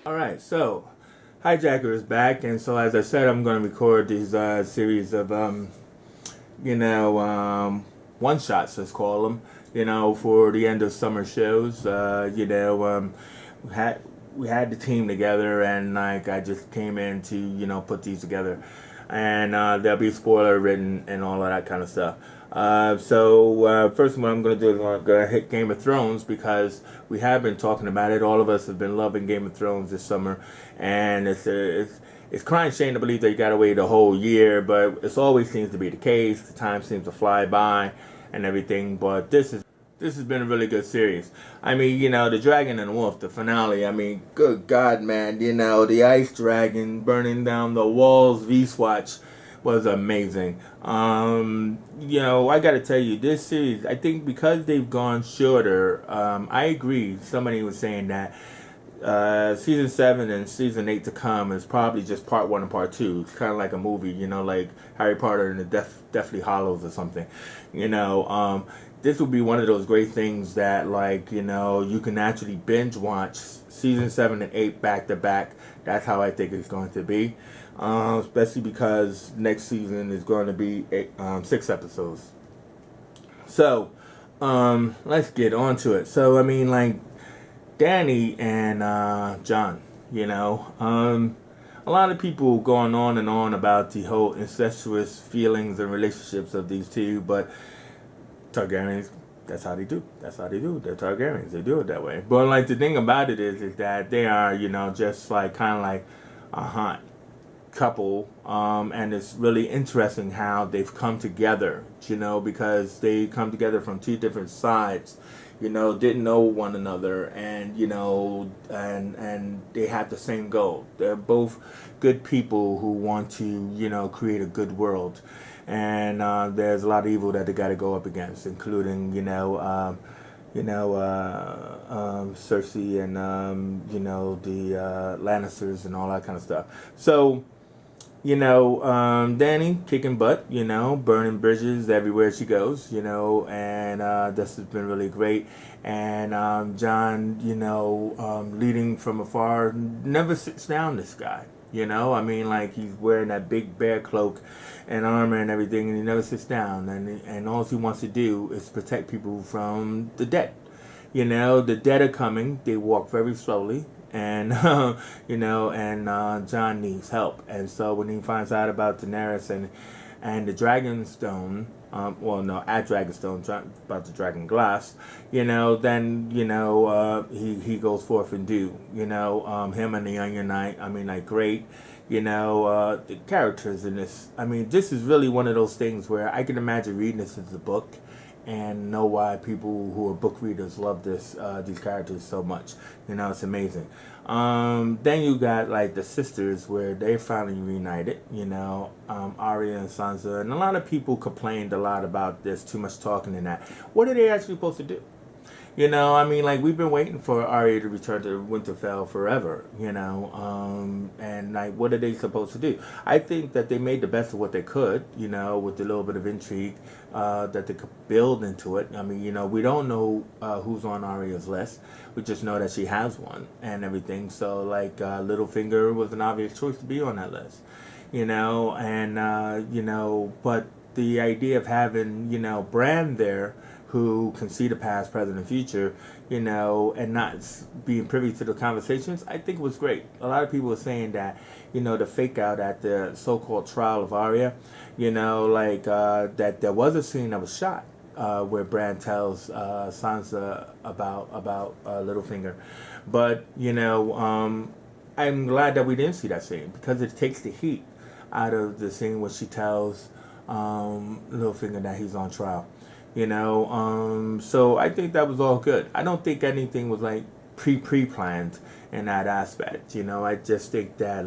Alright, so Hijacker is back, and so as I said, I'm going to record these series of, one shots, let's call them, for the end of summer shows. We had the team together, and like I just came in to put these together, and there'll be spoiler written and all of that kind of stuff. First what I'm going to do is I'm going to hit Game of Thrones, because we have been talking about it. All of us have been loving Game of Thrones this summer, and it's crying shame to believe that you got to wait a whole year, but it always seems to be the case. The time seems to fly by and everything, but this has been a really good series. I mean, the Dragon and the Wolf, the finale, I mean, good God, man, the Ice Dragon burning down the walls, V-Swatch, was amazing. I gotta tell you, this series, I think because they've gone shorter, I agree. Somebody was saying that season 7 and season 8 to come is probably just part 1 and part 2. It's kind of like a movie, like Harry Potter and the Deathly Hallows or something. This would be one of those great things that, you can actually binge watch season 7 and 8 back to back. That's how I think it's going to be. Especially because next season is going to be 6 episodes. So, let's get on to it. So, I mean, Danny and John, a lot of people going on and on about the whole incestuous feelings and relationships of these two, but Targaryens, that's how they do. That's how they do. They're Targaryens. They do it that way. But the thing about it is that they are, just kind of like a hot couple, and it's really interesting how they've come together, because they come together from two different sides, didn't know one another, and and they have the same goal. They're both good people who want to create a good world, and there's a lot of evil that they got to go up against, including Cersei and the Lannisters and all that kind of stuff. So Danny kicking butt, burning bridges everywhere she goes, and this has been really great. And John, leading from afar, never sits down, this guy. I mean, he's wearing that big bear cloak and armor and everything, and he never sits down. And all he wants to do is protect people from the dead. The dead are coming. They walk very slowly. And, John needs help. And so when he finds out about Daenerys and the Dragonstone, at Dragonstone, about the Dragon Glass, then, he goes forth and do, him and the Onion Knight, great. The characters in this, this is really one of those things where I can imagine reading this as a book and know why people who are book readers love these characters so much. It's amazing. Then you got the sisters, where they finally reunited, Arya and Sansa, and a lot of people complained a lot about there's too much talking in that. What are they actually supposed to do? We've been waiting for Arya to return to Winterfell forever, and what are they supposed to do? I think that they made the best of what they could, with a little bit of intrigue that they could build into it. We don't know who's on Arya's list. We just know that she has one and everything. So, Littlefinger was an obvious choice to be on that list, but the idea of having, Bran there, who can see the past, present, and future, and not being privy to the conversations, I think was great. A lot of people were saying that, the fake out at the so-called trial of Arya, that there was a scene that was shot where Bran tells Sansa about Littlefinger. But, I'm glad that we didn't see that scene, because it takes the heat out of the scene where she tells Littlefinger that he's on trial. So I think that was all good. I don't think anything was pre-planned in that aspect. I just think that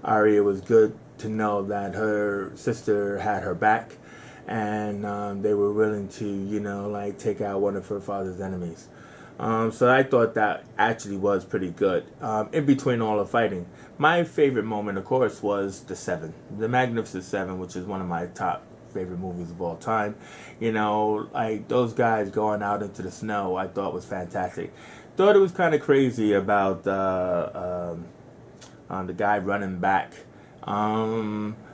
Arya was good to know that her sister had her back, and they were willing to take out one of her father's enemies. So I thought that actually was pretty good. In between all the fighting, my favorite moment, of course, was the Magnificent Seven, which is one of my top favorite movies of all time. You know, like those guys going out into the snow, I thought was fantastic. Thought it was kind of crazy about the guy running back.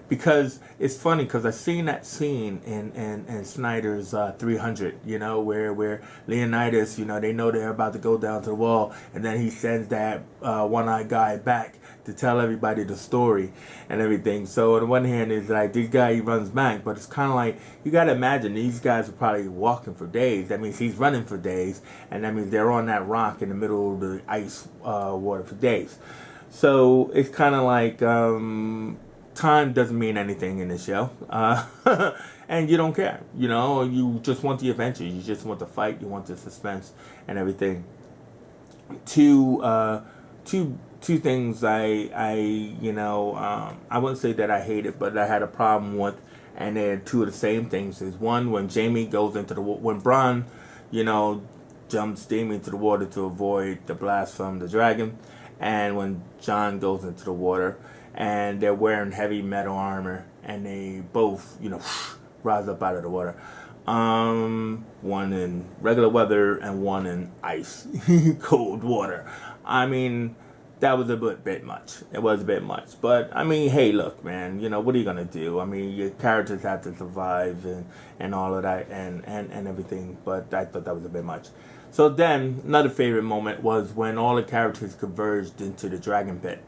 Because it's funny because I seen that scene in Snyder's 300, you know, where Leonidas, you know, they know they're about to go down to the wall, and then he sends that one-eyed guy back to tell everybody the story and everything. So on the one hand, it's like this guy, he runs back, but it's kind of like, you got to imagine these guys are probably walking for days. That means he's running for days, and that means they're on that rock in the middle of the ice water for days. So it's kind of like time doesn't mean anything in this show, and you don't care. You know, you just want the adventure. You just want the fight. You want the suspense and everything. Two things I wouldn't say that I hated, but I had a problem with, and they're two of the same things. Is one, when Jamie goes into the when Bronn, you know, jumps Jamie into the water to avoid the blast from the dragon, and when Jon goes into the water, and they're wearing heavy metal armor, and they both, you know, rise up out of the water. One in regular weather and one in ice, cold water. I mean, that was a bit much. It was a bit much. But, I mean, hey, look, man, you know, what are you going to do? I mean, your characters have to survive and all of that and everything. But I thought that was a bit much. So then, another favorite moment was when all the characters converged into the dragon pit.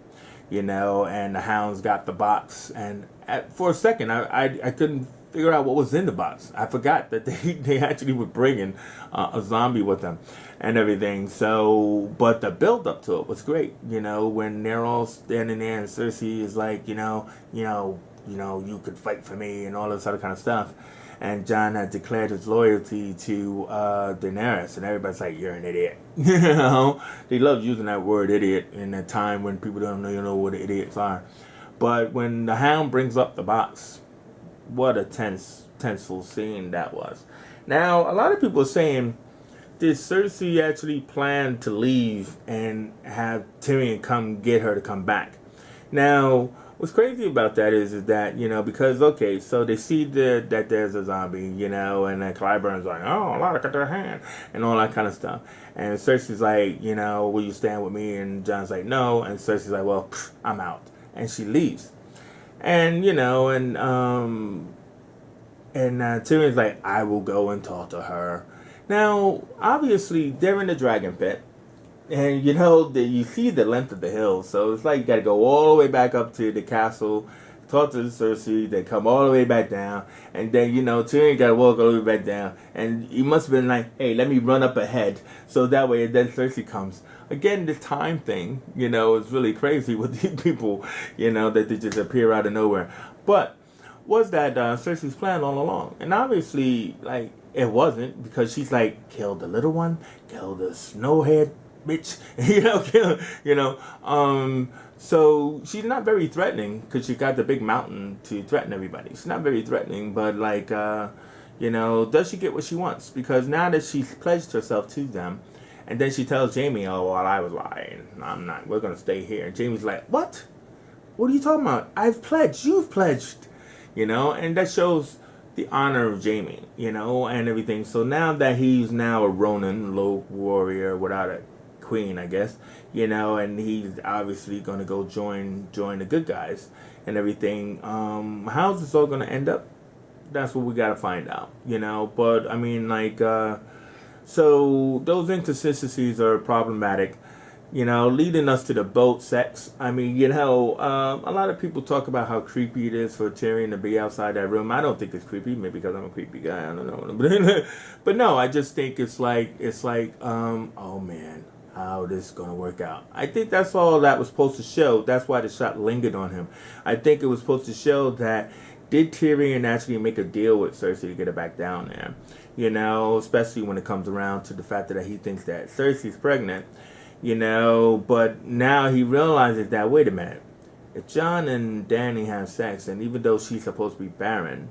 You know, and the hounds got the box. And for a second, I couldn't figure out what was in the box. I forgot that they actually were bringing a zombie with them and everything. So, but the build up to it was great. You know, when they're all standing there and Cersei is like, you could fight for me and all this other kind of stuff. And Jon had declared his loyalty to Daenerys, and everybody's like, "You're an idiot." You know, they love using that word "idiot" in a time when people don't know what idiots are. But when the Hound brings up the box, what a tenseful scene that was. Now, a lot of people are saying, did Cersei actually plan to leave and have Tyrion come get her to come back? Now, what's crazy about that is that, you know, because, okay, so they see that there's a zombie, you know, and then Clyburn's like, oh, look at their hand, and all that kind of stuff. And Cersei's like, you know, will you stand with me? And Jon's like, no. And Cersei's like, well, I'm out. And she leaves. And, you know, and Tyrion's like, I will go and talk to her. Now, obviously, they're in the dragon pit. And, you know, you see the length of the hill. So it's like you got to go all the way back up to the castle, talk to Cersei, then come all the way back down. And then, you know, Tyrion got to walk all the way back down. And he must have been like, hey, let me run up ahead. So that way, then Cersei comes. Again, this time thing, you know, is really crazy with these people, you know, that they just appear out of nowhere. But was that Cersei's plan all along? And obviously, like, it wasn't, because she's like, kill the little one, kill the snowhead bitch, so she's not very threatening because she got the big mountain to threaten everybody. She's not very threatening, but like, does she get what she wants? Because now that she's pledged herself to them, and then she tells Jamie, oh, well, I was lying. I'm not. We're going to stay here. And Jamie's like, what? What are you talking about? I've pledged. You've pledged. You know, and that shows the honor of Jamie, you know, and everything. So now that he's now a Ronin, low warrior without a queen, I guess, you know, and he's obviously going to go join the good guys and everything. How's this all going to end up? That's what we got to find out, you know. But I mean, like, so those inconsistencies are problematic, you know, leading us to the boat sex. I mean, you know, a lot of people talk about how creepy it is for Tyrion to be outside that room. I don't think it's creepy, maybe because I'm a creepy guy, I don't know. But no, I just think it's like, oh man, how this is going to work out. I think that's all that was supposed to show. That's why the shot lingered on him. I think it was supposed to show that, did Tyrion actually make a deal with Cersei to get her back down there? You know, especially when it comes around to the fact that he thinks that Cersei's pregnant, you know, but now he realizes that, wait a minute, if Jon and Dany have sex, and even though she's supposed to be barren,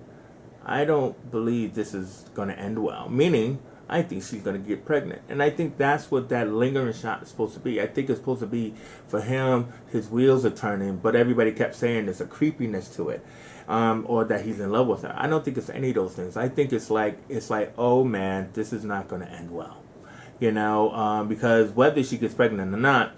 I don't believe this is going to end well. Meaning, I think she's going to get pregnant. And I think that's what that lingering shot is supposed to be. I think it's supposed to be for him, his wheels are turning, but everybody kept saying there's a creepiness to it. Or that he's in love with her. I don't think it's any of those things. I think it's like, oh man, this is not going to end well. Because whether she gets pregnant or not,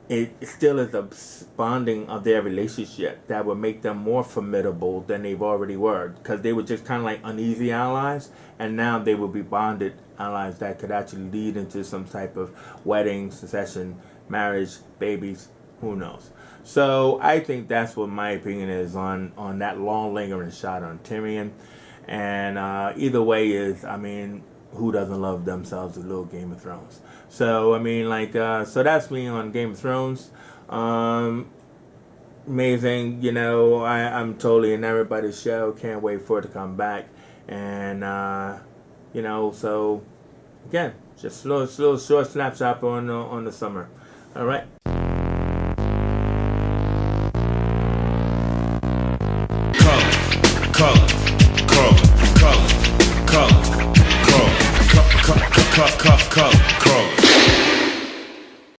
it still is a bonding of their relationship that would make them more formidable than they've already were. Because they were just kind of like uneasy allies, and now they will be bonded allies that could actually lead into some type of wedding, succession, marriage, babies, who knows. So I think that's what my opinion is on that long lingering shot on Tyrion. And either way is, I mean, who doesn't love themselves a little Game of Thrones? So, I mean, so that's me on Game of Thrones. Amazing, I'm totally in everybody's show. Can't wait for it to come back. And, so, again, just a little short snapshot on the summer. All right. Color.